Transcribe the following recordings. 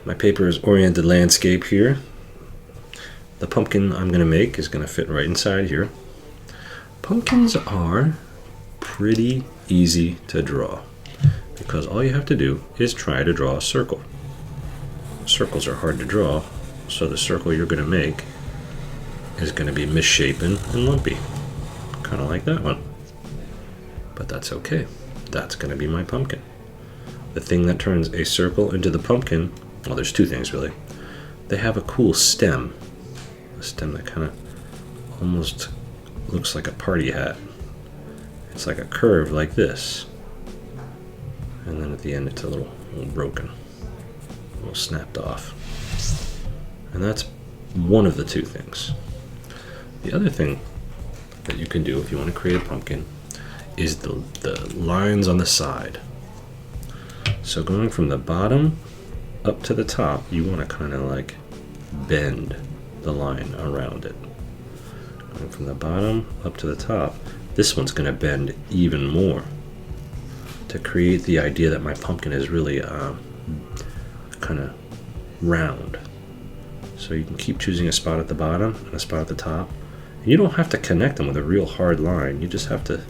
My paper is oriented landscape here. The pumpkin I'm going to make is going to fit right inside here. Pumpkins are pretty easy to draw because all you have to do is try to draw a circle. Circles are hard to draw, so the circle you're going to make is going to be misshapen and lumpy, kind of like that one. But that's okay. That's going to be my pumpkin. The thing that turns a circle into the pumpkin, well, there's two things really. They have a cool stem. A stem that kind of almost looks like a party hat. It's like a curve like this. And then at the end it's a little broken. A little snapped off. And that's one of the two things. The other thing that you can do if you want to create a pumpkin is the lines on the side. So going from the bottom up to the top, you want to kind of like bend the line around it. Going from the bottom up to the top, this one's going to bend even more to create the idea that my pumpkin is really kind of round. So you can keep choosing a spot at the bottom and a spot at the top. You don't have to connect them with a real hard line. You just have to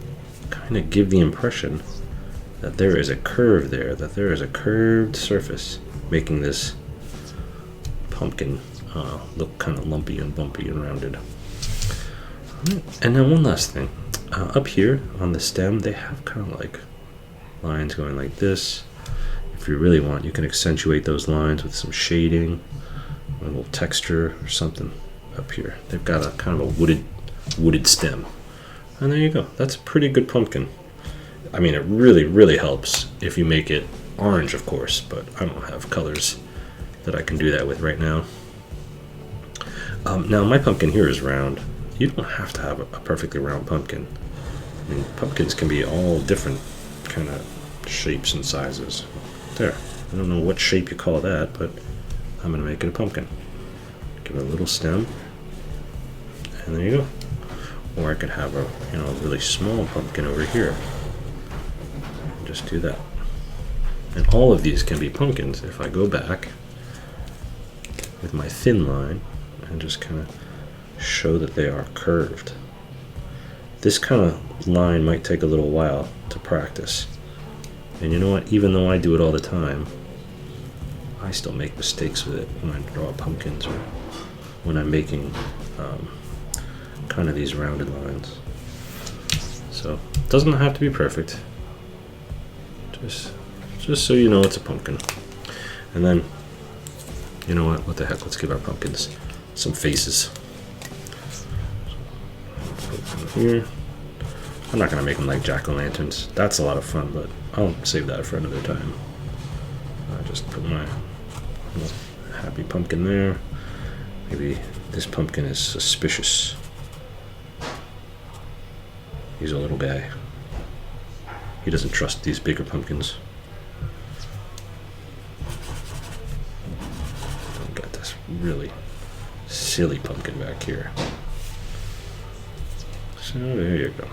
kind of give the impression that there is a curve there, that there is a curved surface making this pumpkin look kind of lumpy and bumpy and rounded. And then one last thing. Up here on the stem, they have kind of like lines going like this. If you really want, you can accentuate those lines with some shading, a little texture or something up here. They've got a kind of a wooded stem. And there you go. That's a pretty good pumpkin. I mean, it really helps if you make it orange, of course, but I don't have colors that I can do that with right now. Now, my pumpkin here is round. You don't have to have a perfectly round pumpkin. I mean, pumpkins can be all different kind of shapes and sizes. There. I don't know what shape you call that, but I'm going to make it a pumpkin. Give it a little stem. And there you go. Or I could have a really small pumpkin over here. Just do that. And all of these can be pumpkins if I go back with my thin line and just kind of show that they are curved. This kind of line might take a little while to practice. And you know what? Even though I do it all the time, I still make mistakes with it when I draw pumpkins or when I'm making kind of these rounded lines. So it doesn't have to be perfect. Just so you know it's a pumpkin. And then, you know what the heck, let's give our pumpkins some faces. So, here. I'm not going to make them like jack-o'-lanterns. That's a lot of fun, but I'll save that for another time. I just put my little happy pumpkin there. Maybe this pumpkin is suspicious. He's a little guy. He doesn't trust these bigger pumpkins. I've got this really silly pumpkin back here. So there you go.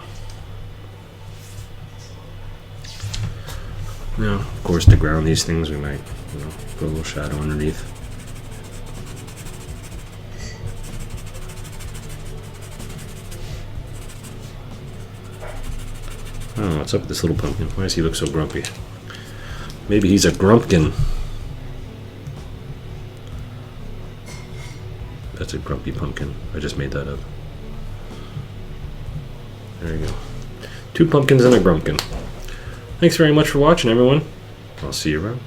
Now, of course, to ground these things, we might put a little shadow underneath. Oh, what's up with this little pumpkin? Why does he look so grumpy? Maybe he's a grumpkin. That's a grumpy pumpkin. I just made that up. There you go. 2 pumpkins and a grumpkin. Thanks very much for watching, everyone. I'll see you around.